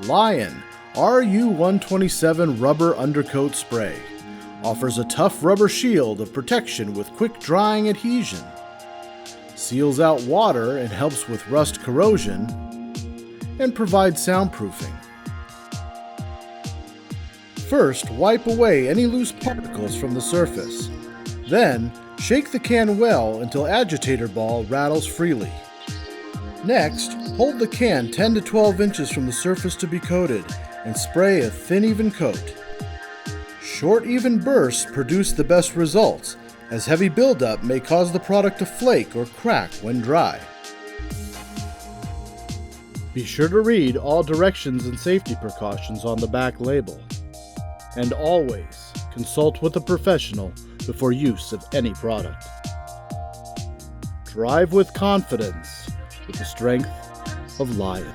Lion RU127 Rubber Undercoat Spray offers a tough rubber shield of protection with quick drying adhesion, seals out water and helps with rust corrosion, and provides soundproofing. First, wipe away any loose particles from the surface. Then, shake the can well until agitator ball rattles freely. Next, hold the can 10 to 12 inches from the surface to be coated and spray a thin, even coat. Short, even bursts produce the best results, as heavy buildup may cause the product to flake or crack when dry. Be sure to read all directions and safety precautions on the back label. And always consult with a professional before use of any product. Drive with confidence with the strength of Lion.